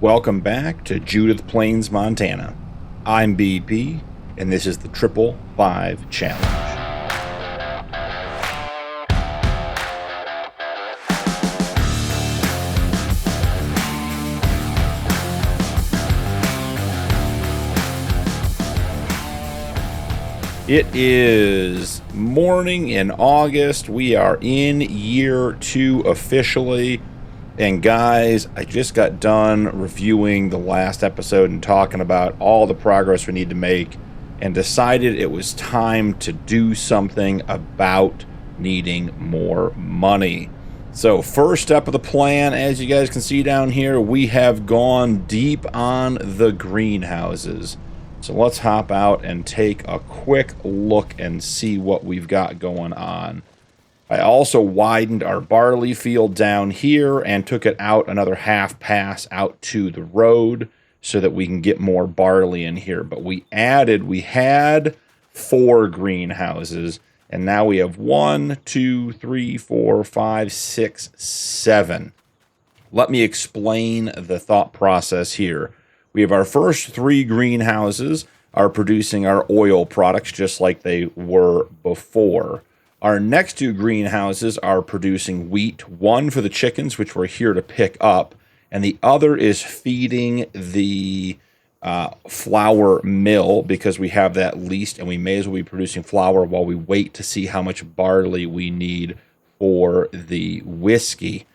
Welcome back to Judith Plains, Montana. I'm BP, and this is the 555 Challenge. It is morning in August. We are in year 2 officially. And guys, I just got done reviewing the last episode and talking about all the progress we need to make and decided it was time to do something about needing more money. So first step of the plan, as you guys can see down here, we have gone deep on the greenhouses. So let's hop out and take a quick look and see what we've got going on. I also widened our barley field down here and took it out another half pass out to the road so that we can get more barley in here. But we had 4 greenhouses, and now we have 1, 2, 3, 4, 5, 6, 7. Let me explain the thought process here. We have our first 3 greenhouses are producing our oil products just like they were before. Our next 2 greenhouses are producing wheat, one for the chickens, which we're here to pick up, and the other is feeding the flour mill because we have that leased, and we may as well be producing flour while we wait to see how much barley we need for the whiskey.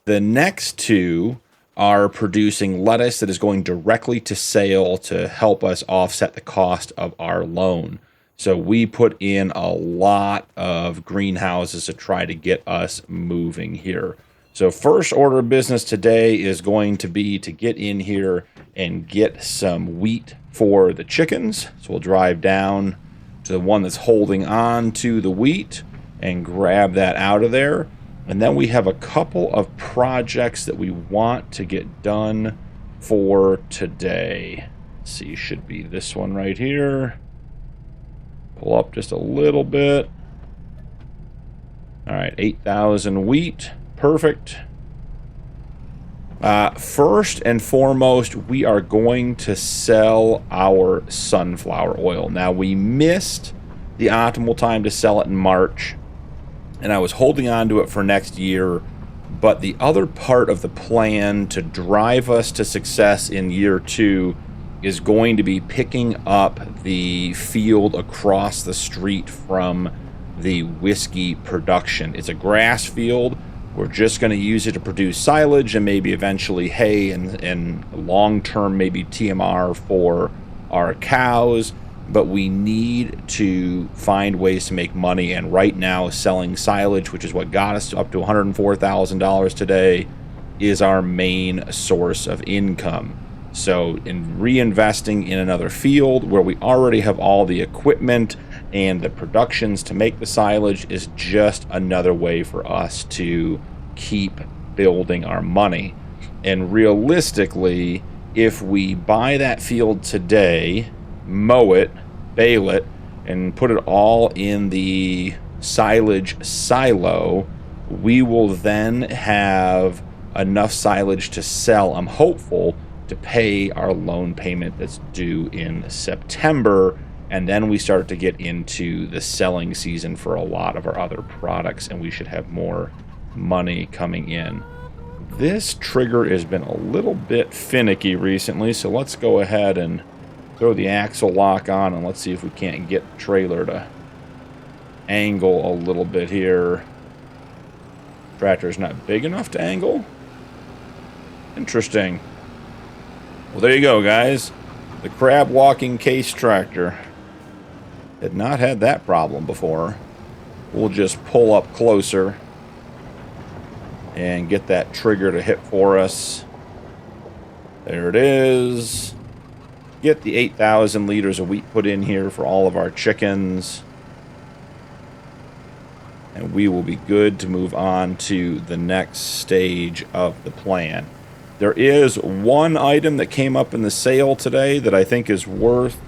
The next 2 are producing lettuce that is going directly to sale to help us offset the cost of our loan. So we put in a lot of greenhouses to try to get us moving here. So first order of business today is going to be to get in here and get some wheat for the chickens. So we'll drive down to the one that's holding on to the wheat and grab that out of there. And then we have a couple of projects that we want to get done for today. Let's see, should be this one right here. Pull up just a little bit. All right, 8,000 wheat. Perfect. First and foremost, we are going to sell our sunflower oil. Now, we missed the optimal time to sell it in March, and I was holding on to it for next year. But the other part of the plan to drive us to success in year 2 is going to be picking up the field across the street from the whiskey production. It's a grass field. We're just going to use it to produce silage and maybe eventually hay and long-term maybe TMR for our cows. But we need to find ways to make money. And right now, selling silage, which is what got us up to $104,000 today, is our main source of income. So in reinvesting in another field where we already have all the equipment and the productions to make the silage is just another way for us to keep building our money. And realistically, if we buy that field today, mow it, bale it, and put it all in the silage silo, we will then have enough silage to sell, I'm hopeful, to pay our loan payment that's due in September, and then we start to get into the selling season for a lot of our other products, and we should have more money coming in. This trigger has been a little bit finicky recently, so let's go ahead and throw the axle lock on, and let's see if we can't get the trailer to angle a little bit here. Tractor's not big enough to angle? Interesting. Well, there you go, guys. The crab walking case tractor. Had not had that problem before. We'll just pull up closer and get that trigger to hit for us. There it is. Get the 8,000 liters of wheat put in here for all of our chickens. And we will be good to move on to the next stage of the plan. There is one item that came up in the sale today that I think is worth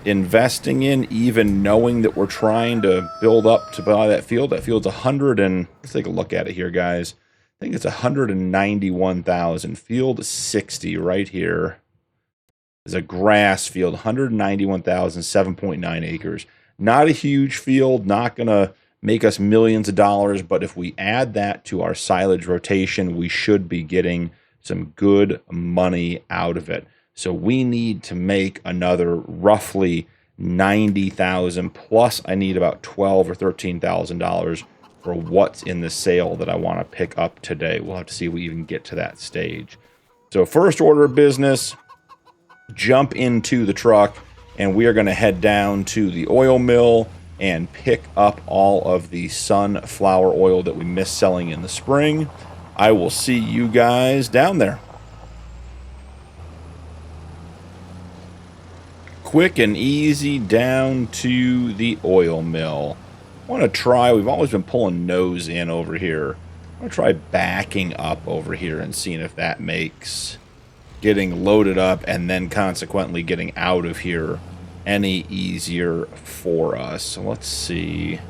investing in, even knowing that we're trying to build up to buy that field. That field's 100 and let's take a look at it here, guys. think it's 191,000. Field 60 right here is a grass field, 191,000, 7.9 acres. Not a huge field, not going to make us millions of dollars, but if we add that to our silage rotation, we should be getting some good money out of it. So we need to make another roughly 90,000 plus I need about $12,000 or $13,000 for what's in the sale that I want to pick up today. We'll have to see if we even get to that stage. So first order of business, jump into the truck, and we are going to head down to the oil mill and pick up all of the sunflower oil that we missed selling in the spring. I will see you guys down there. Quick and easy down to the oil mill. I want to try, we've always been pulling nose in over here. I want to try backing up over here and seeing if that makes getting loaded up and then consequently getting out of here any easier for us. So let's see.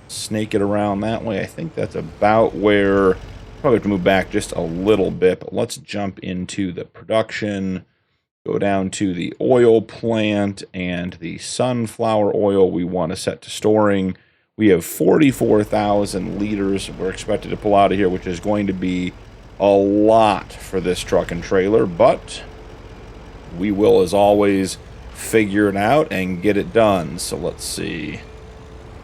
Snake it around that way. I think that's about where, probably have to move back just a little bit, but let's jump into the production. Go down to the oil plant and the sunflower oil we want to set to storing. We have 44,000 liters we're expected to pull out of here, which is going to be a lot for this truck and trailer, but we will, as always, figure it out and get it done. So let's see.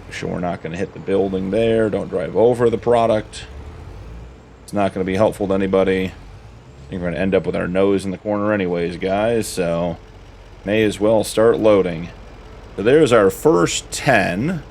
Make sure we're not going to hit the building there. Don't drive over the product. It's not going to be helpful to anybody. I think we're going to end up with our nose in the corner anyways, guys, so may as well start loading. So there's our first 10.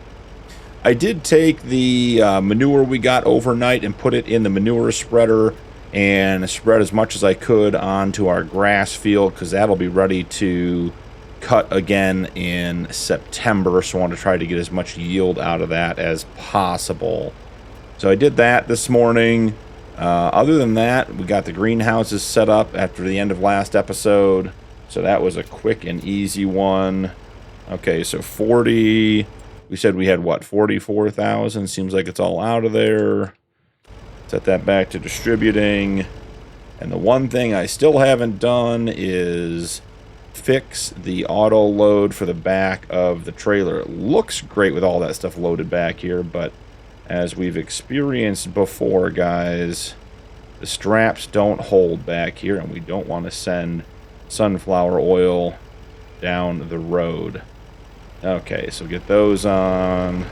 I did take the manure we got overnight and put it in the manure spreader and spread as much as I could onto our grass field, because that'll be ready to cut again in September. So I want to try to get as much yield out of that as possible. So I did that this morning. Other than that, we got the greenhouses set up after the end of last episode. So that was a quick and easy one. Okay, so 40, we said we had what, 44,000? Seems like it's all out of there. Set that back to distributing. And the one thing I still haven't done is fix the auto load for the back of the trailer. It looks great with all that stuff loaded back here, but as we've experienced before, guys, the straps don't hold back here, and we don't want to send sunflower oil down the road. Okay, so get those on.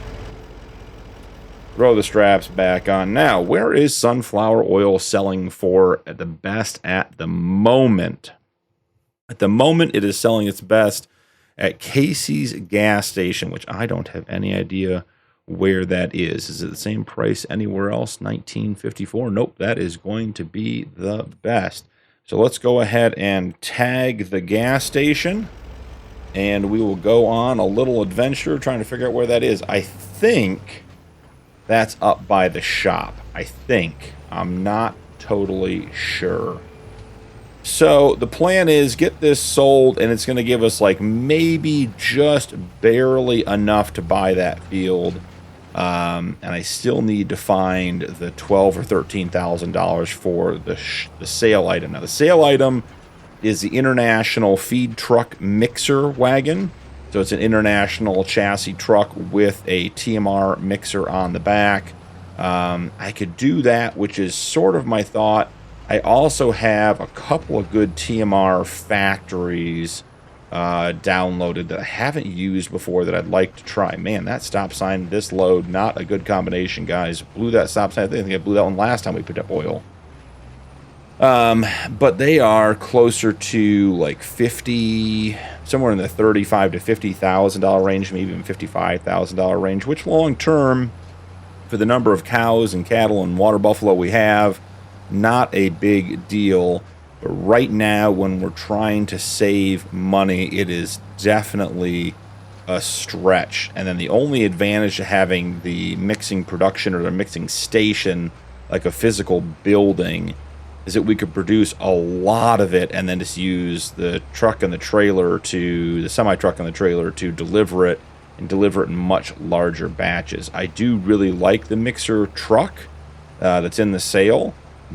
Throw the straps back on. Now, where is sunflower oil selling for at the best at the moment? At the moment, it is selling its best at Casey's gas station, which I don't have any idea where that is. Is it the same price anywhere else? $19.54? Nope, that is going to be the best. So let's go ahead and tag the gas station, and we will go on a little adventure trying to figure out where that is. I think that's up by the shop. I think. I'm not totally sure. So the plan is get this sold, and it's going to give us like maybe just barely enough to buy that field. And I still need to find the $12,000 or $13,000 for the sale item. Now the sale item is the International Feed Truck Mixer Wagon. So it's an international chassis truck with a TMR mixer on the back. I could do that, which is sort of my thought. I also have a couple of good TMR factories downloaded that I haven't used before that I'd like to try. Man, that stop sign, this load, not a good combination, guys. Blew that stop sign. I think I blew that one last time we picked up oil. But they are closer to like 50, somewhere in the $35,000 to $50,000 range, maybe even $55,000 range, which long term, for the number of cows and cattle and water buffalo we have, not a big deal. But right now, when we're trying to save money, it is definitely a stretch. And then the only advantage to having the mixing production or the mixing station, like a physical building, is that we could produce a lot of it and then just use the truck and the trailer to, the semi-truck and the trailer to deliver it, and deliver it in much larger batches. I do really like the mixer truck. that's in the sale,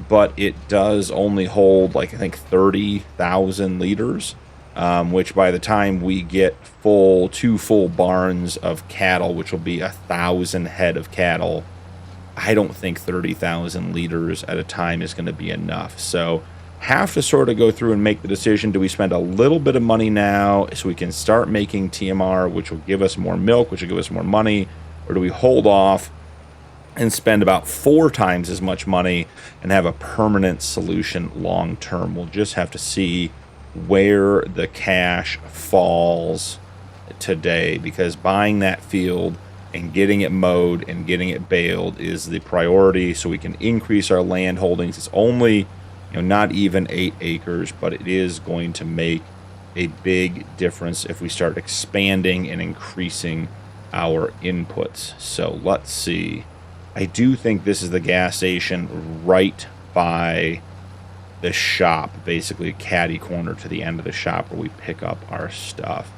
but it does only hold, like, I think 30,000 liters, which by the time we get two full barns of cattle, which will be 1,000 head of cattle, I don't think 30,000 liters at a time is going to be enough. So have to sort of go through and make the decision. Do we spend a little bit of money now so we can start making TMR, which will give us more milk, which will give us more money, or do we hold off and spend about 4 times as much money and have a permanent solution long term? We'll just have to see where the cash falls today, because buying that field and getting it mowed and getting it baled is the priority, so we can increase our land holdings. It's only, not even 8 acres, but it is going to make a big difference if we start expanding and increasing our inputs. So let's see. I do think this is the gas station right by the shop, basically a caddy corner to the end of the shop where we pick up our stuff.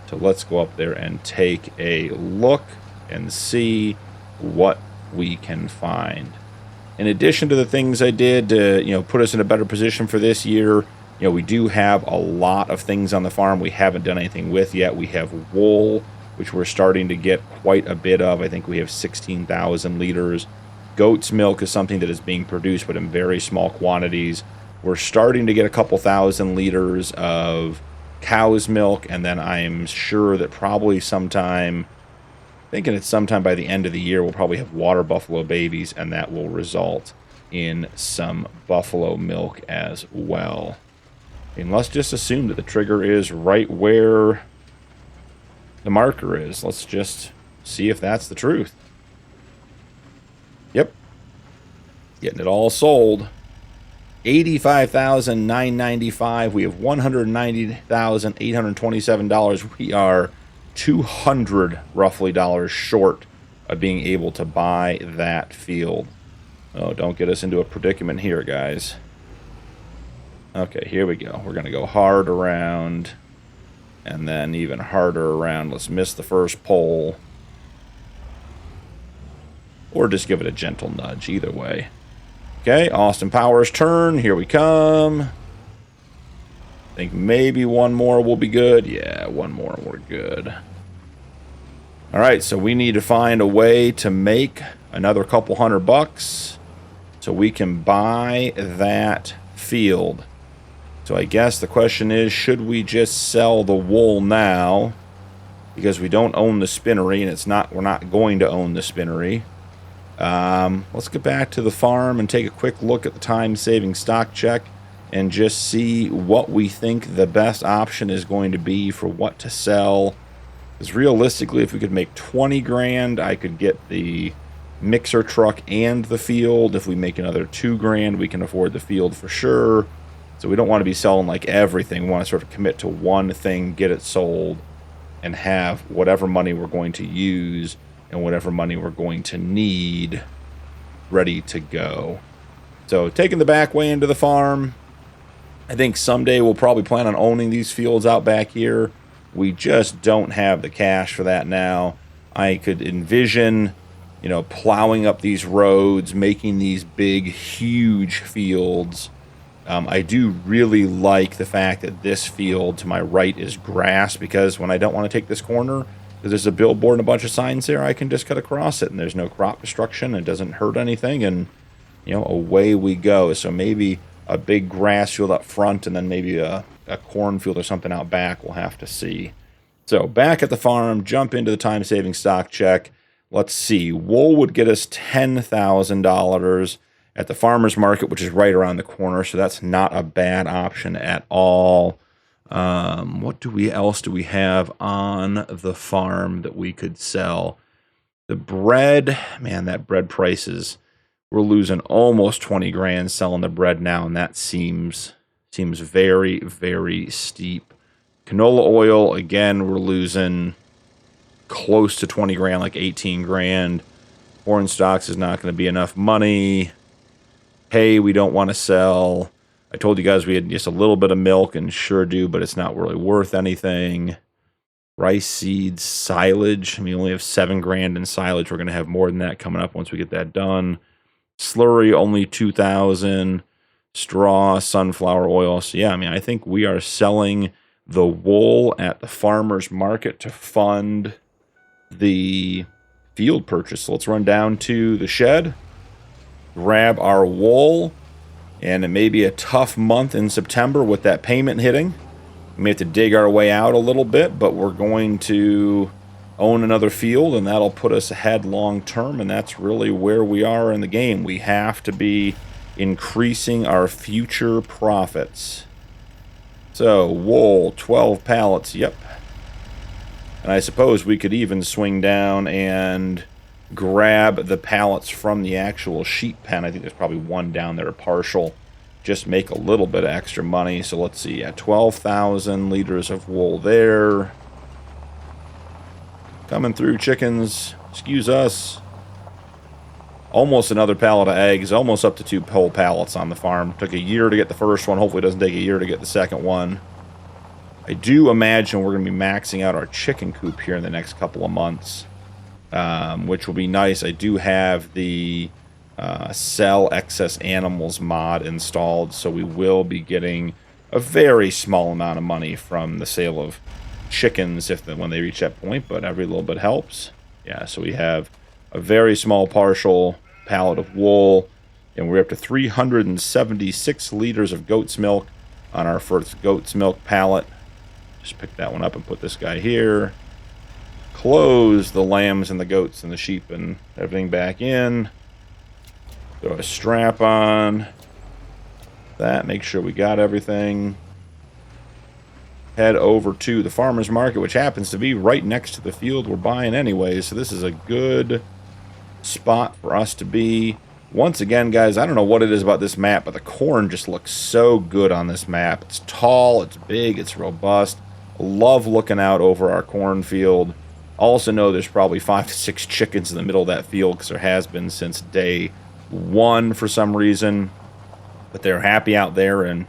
So let's go up there and take a look and see what we can find. In addition to the things I did to, put us in a better position for this year, we do have a lot of things on the farm we haven't done anything with yet. We have wool, which we're starting to get quite a bit of. I think we have 16,000 liters. Goat's milk is something that is being produced, but in very small quantities. We're starting to get a couple thousand liters of cow's milk, and then I am sure that probably sometime by the end of the year, we'll probably have water buffalo babies, and that will result in some buffalo milk as well. And let's just assume that the trigger is right where the marker is. Let's just see if that's the truth. Yep. Getting it all sold. $85,995. We have $190,827. We are 200 roughly dollars short of being able to buy that field. Oh, don't get us into a predicament here, guys. Okay, here we go. We're going to go hard around, and then even harder around. Let's miss the first pole, or just give it a gentle nudge, either way. Okay, Austin Powers' turn. Here we come. I think maybe one more will be good. Yeah, one more, we're good. All right, so we need to find a way to make another couple $100 so we can buy that field. So I guess the question is, should we just sell the wool now because we don't own the spinnery, and we're not going to own the spinnery. Let's get back to the farm and take a quick look at the time-saving stock check and just see what we think the best option is going to be for what to sell. Because realistically, if we could make 20 grand, I could get the mixer truck and the field. If we make another 2 grand, we can afford the field for sure. So we don't want to be selling like everything. We want to sort of commit to one thing, get it sold, and have whatever money we're going to use and whatever money we're going to need ready to go. So taking the back way into the farm, I think someday we'll probably plan on owning these fields out back here. We just don't have the cash for that now. I could envision, plowing up these roads, making these big, huge fields. I do really like the fact that this field to my right is grass, because when I don't want to take this corner, because there's a billboard and a bunch of signs there, I can just cut across it, and there's no crop destruction, it doesn't hurt anything, and, away we go. So maybe a big grass field up front, and then maybe a cornfield or something out back. We'll have to see. So back at the farm, jump into the time-saving stock check. Let's see. Wool would get us $10,000 at the farmer's market, which is right around the corner, so that's not a bad option at all. What else do we have on the farm that we could sell? The bread, man, that bread prices, we're losing almost 20 grand selling the bread now, and that seems very, very steep. Canola oil, again, we're losing close to 20 grand, like 18 grand. Corn stalks is not going to be enough money. Hay, we don't want to sell. I told you guys we had just a little bit of milk, and sure do, but it's not really worth anything. Rice seeds, silage. We only have 7 grand in silage. We're going to have more than that coming up once we get that done. Slurry, only 2,000. Straw, sunflower oil. So, yeah, I mean, I think we are selling the wool at the farmer's market to fund the field purchase. So let's run down to the shed, grab our wool, and it may be a tough month in September with that payment hitting. We may have to dig our way out a little bit, but we're going to own another field, and that'll put us ahead long term, and that's really where we are in the game. We have to be increasing our future profits. So, wool, 12 pallets, yep. And I suppose we could even swing down and grab the pallets from the actual sheep pen. I think there's probably one down there partial. Just make a little bit of extra money. So let's see, 12,000 liters of wool there. Coming through, chickens. Excuse us. Almost another pallet of eggs. Almost up to 2 whole pallets on the farm. Took a year to get the first one. Hopefully it doesn't take a year to get the second one. I do imagine we're going to be maxing out our chicken coop here in the next couple of months, which will be nice. I do have the sell excess animals mod installed, so we will be getting a very small amount of money from the sale of chickens when they reach that point, but every little bit helps. Yeah, so we have a very small partial pallet of wool, and we're up to 376 liters of goat's milk on our first goat's milk pallet. Just pick that one up and put this guy here. Close the lambs and the goats and the sheep and everything back in. Throw a strap on that. Make sure we got everything. Head over to the farmer's market, which happens to be right next to the field we're buying anyway. So this is a good spot for us to be. Once again, guys, I don't know what it is about this map, but the corn just looks so good on this map. It's tall, it's big, it's robust. Love looking out over our cornfield. Also know there's probably 5 to 6 chickens in the middle of that field because there has been since day 1 for some reason. But they're happy out there and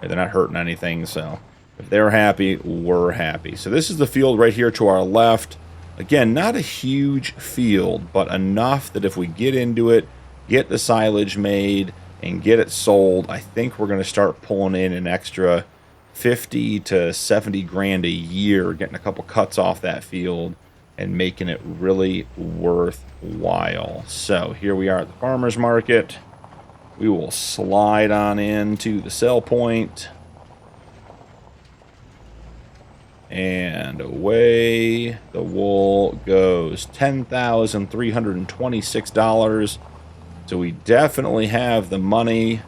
they're not hurting anything. So if they're happy, we're happy. So this is the field right here to our left. Again, not a huge field, but enough that if we get into it, get the silage made, and get it sold, I think we're going to start pulling in an extra 50 to 70 grand a year, getting a couple cuts off that field and making it really worthwhile. So here we are at the farmer's market. We will slide on into the sell point. And away the wool goes. $10,326. So we definitely have the money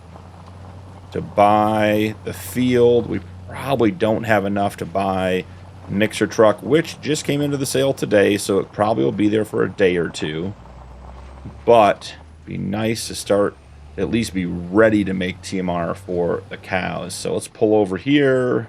to buy the field. We probably don't have enough to buy a mixer truck, which just came into the sale today, so it probably will be there for a day or two. But it'd be nice to start, at least be ready to make TMR for the cows. So let's pull over here.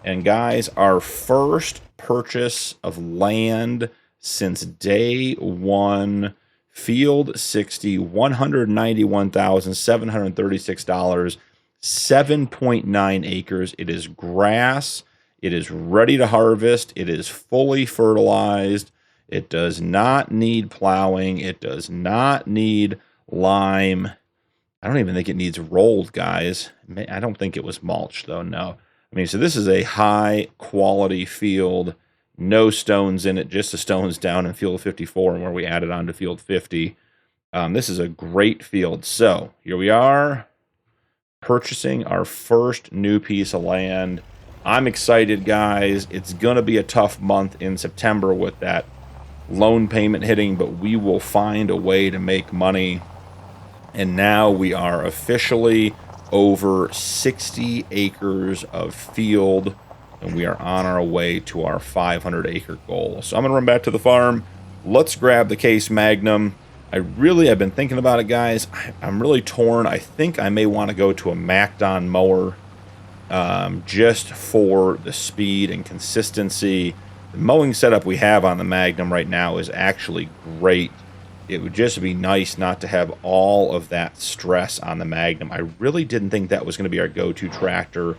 And guys, our first purchase of land since day 1, field 60, $191,736, 7.9 acres. It is grass. It is ready to harvest. It is fully fertilized. It does not need plowing. It does not need lime. I don't even think it needs rolled, guys. I don't think it was mulched, though, no. I mean, so this is a high-quality field. No stones in it, just the stones down in field 54 and where we added on to field 50. This is a great field. So here we are, purchasing our first new piece of land. I'm excited, guys. It's going to be a tough month in September with that loan payment hitting, but we will find a way to make money. And now we are officially over 60 acres of field, and we are on our way to our 500-acre goal. So I'm going to run back to the farm. Let's grab the Case Magnum. I've been thinking about it, guys. I'm really torn. I think I may want to go to a Macdon mower just for the speed and consistency. The mowing setup we have on the Magnum right now is actually great. It would just be nice not to have all of that stress on the Magnum. I really didn't think that was going to be our go-to tractor.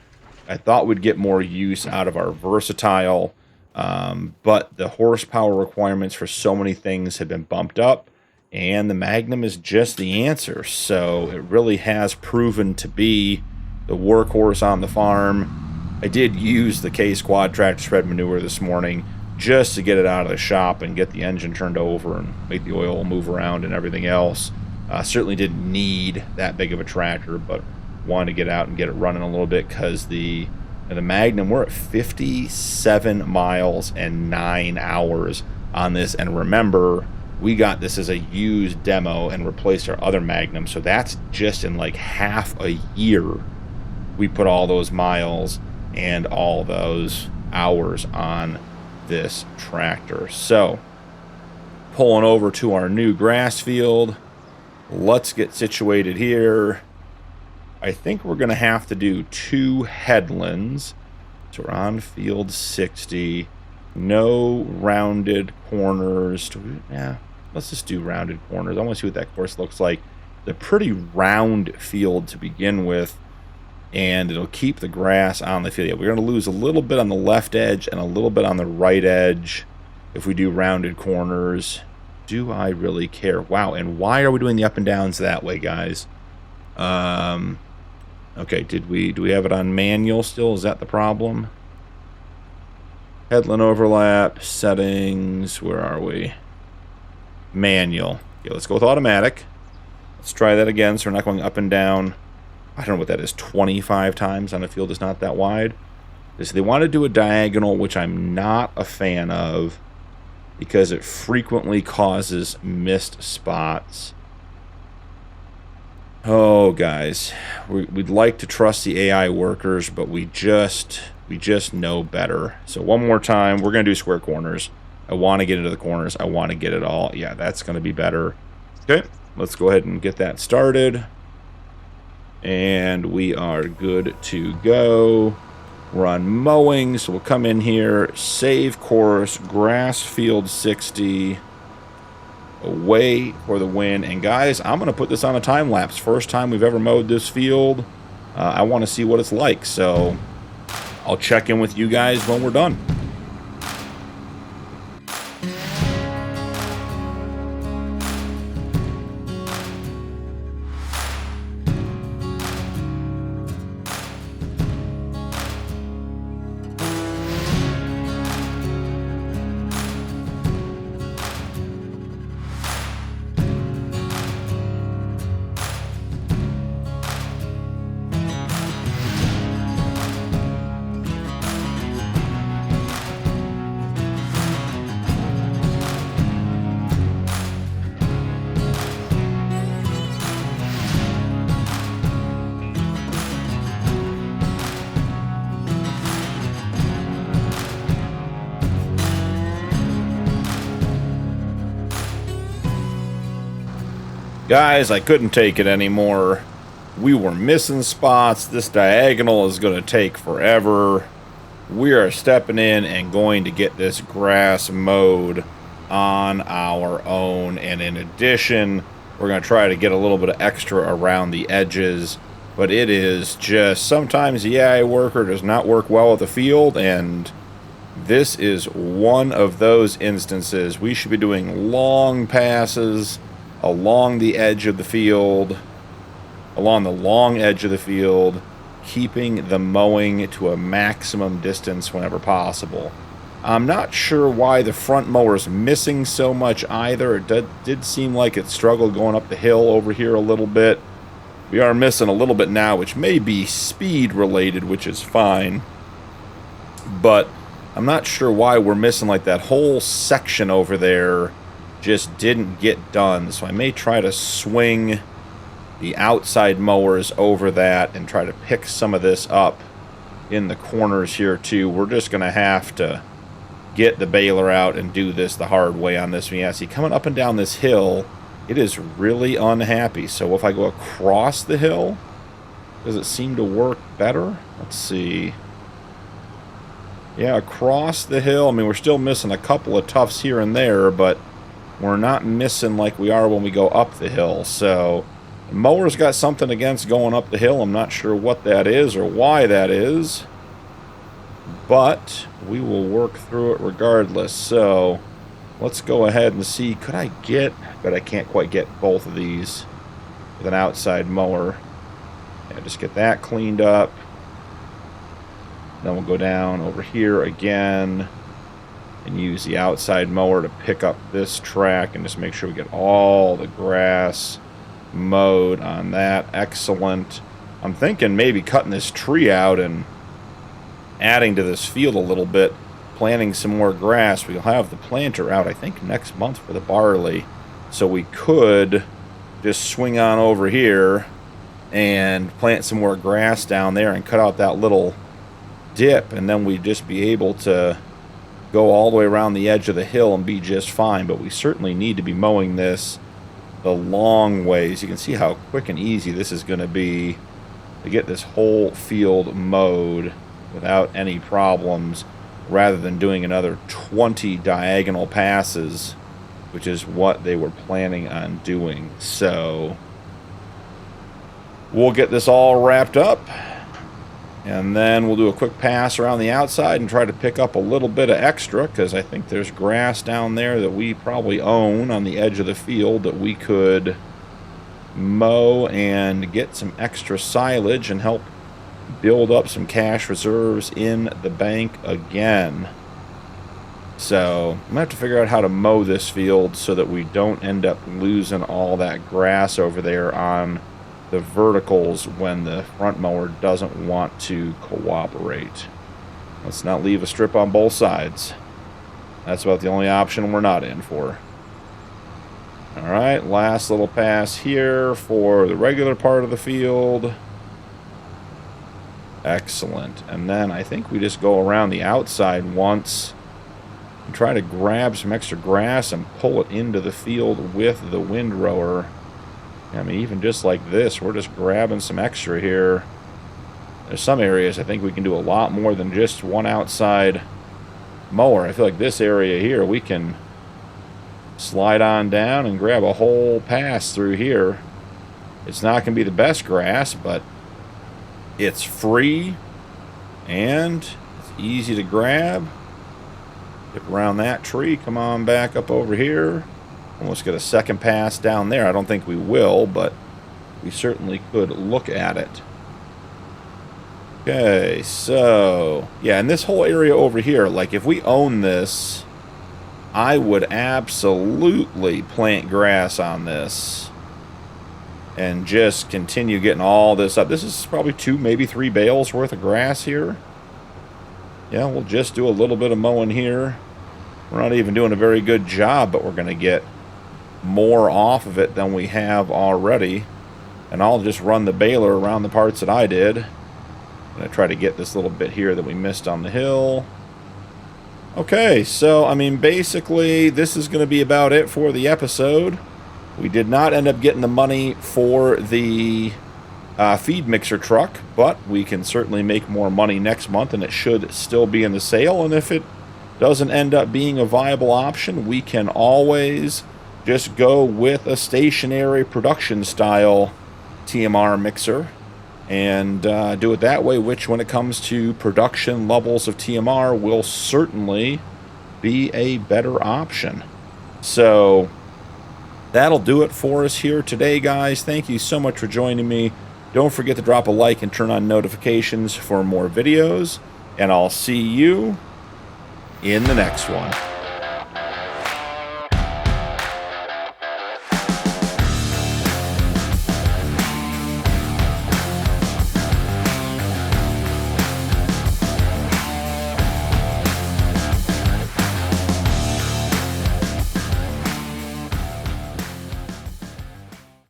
I thought we'd get more use out of our Versatile, but the horsepower requirements for so many things have been bumped up, And the Magnum is just the answer. So it really has proven to be the workhorse on the farm. I did use the K-Squad tractor spread manure this morning just to get it out of the shop and get the engine turned over and make the oil move around and everything else. Certainly didn't need that big of a tractor, but wanted to get out and get it running a little bit because the Magnum, we're at 57 miles and 9 hours on this. And remember, we got this as a used demo and replaced our other Magnum, so that's just in like half a year we put all those miles and all those hours on this tractor. So pulling over to our new grass field, let's get situated here. I think we're gonna have to do 2 headlands. So we're on field 60, no rounded corners. Yeah, let's just do rounded corners. I want to see what that course looks like. The pretty round field to begin with, and it'll keep the grass on the field. Yeah, we're going to lose a little bit on the left edge and a little bit on the right edge if we do rounded corners. Do I really care? Wow, and why are we doing the up and downs that way, guys? Okay, do we have it on manual still? Is that the problem? Headland overlap, settings, where are we? Manual. Okay, let's go with automatic. Let's try that again, so we're not going up and down. I don't know what that is, 25 times on a field that's not that wide. So they want to do a diagonal, which I'm not a fan of because it frequently causes missed spots. Oh, guys, we'd like to trust the AI workers, but we just know better. So one more time, we're going to do square corners. I want to get into the corners. I want to get it all. Yeah, that's going to be better. Okay, let's go ahead and get that started. And we are good to go. We're on mowing, so we'll come in here, save course, grass field 60, away for the win. And guys, I'm going to put this on a time lapse. First time we've ever mowed this field. I want to see what it's like, so I'll check in with you guys when we're done. Guys, I couldn't take it anymore. We were missing spots. This diagonal is going to take forever. We are stepping in and going to get this grass mowed on our own. And in addition, we're going to try to get a little bit of extra around the edges. But it is just, sometimes the AI worker does not work well with the field, and this is one of those instances. We should be doing long passes along the edge of the field, along the long edge of the field, keeping the mowing to a maximum distance whenever possible. I'm not sure why the front mower is missing so much either. It did seem like it struggled going up the hill over here a little bit. We are missing a little bit now, which may be speed related, which is fine. But I'm not sure why we're missing like that whole section over there. Just didn't get done, so I may try to swing the outside mowers over that and try to pick some of this up in the corners here too. We're just going to have to get the baler out and do this the hard way on this one. Yeah, see, coming up and down this hill, it is really unhappy. So if I go across the hill, does it seem to work better? Let's see. Yeah, across the hill, I mean, we're still missing a couple of tufts here and there, but we're not missing like we are when we go up the hill. So the mower's got something against going up the hill. I'm not sure what that is or why that is, but we will work through it regardless. So let's go ahead and see. Could I get, but I can't quite get both of these with an outside mower. Yeah, just get that cleaned up. Then we'll go down over here again and use the outside mower to pick up this track and just make sure we get all the grass mowed on that. Excellent. I'm thinking maybe cutting this tree out and adding to this field a little bit, planting some more grass. We'll have the planter out, I think, next month for the barley. So we could just swing on over here and plant some more grass down there and cut out that little dip, and then we'd just be able to go all the way around the edge of the hill and be just fine. But we certainly need to be mowing this the long ways. You can see how quick and easy this is going to be to get this whole field mowed without any problems, rather than doing another 20 diagonal passes, which is what they were planning on doing. So we'll get this all wrapped up, and then we'll do a quick pass around the outside and try to pick up a little bit of extra, because I think there's grass down there that we probably own on the edge of the field that we could mow and get some extra silage and help build up some cash reserves in the bank again. So I'm gonna have to figure out how to mow this field so that we don't end up losing all that grass over there on the verticals when the front mower doesn't want to cooperate. Let's not leave a strip on both sides. That's about the only option we're not in for. Alright, last little pass here for the regular part of the field. Excellent. And then I think we just go around the outside once and try to grab some extra grass and pull it into the field with the windrower. I mean, even just like this, we're just grabbing some extra here. There's some areas I think we can do a lot more than just one outside mower. I feel like this area here, we can slide on down and grab a whole pass through here. It's not going to be the best grass, but it's free and it's easy to grab. Get around that tree, come on back up over here. Almost get a second pass down there. I don't think we will, but we certainly could look at it. Okay, so yeah, and this whole area over here, like if we own this, I would absolutely plant grass on this and just continue getting all this up. This is probably 2, maybe 3 bales worth of grass here. Yeah, we'll just do a little bit of mowing here. We're not even doing a very good job, but we're going to get more off of it than we have already. And I'll just run the baler around the parts that I did. I'm going to try to get this little bit here that we missed on the hill. Okay, so, I mean, basically, this is going to be about it for the episode. We did not end up getting the money for the feed mixer truck, but we can certainly make more money next month, and it should still be in the sale. And if it doesn't end up being a viable option, we can always just go with a stationary production style TMR mixer and do it that way, which when it comes to production levels of TMR will certainly be a better option. So that'll do it for us here today, guys. Thank you so much for joining me. Don't forget to drop a like and turn on notifications for more videos, and I'll see you in the next one.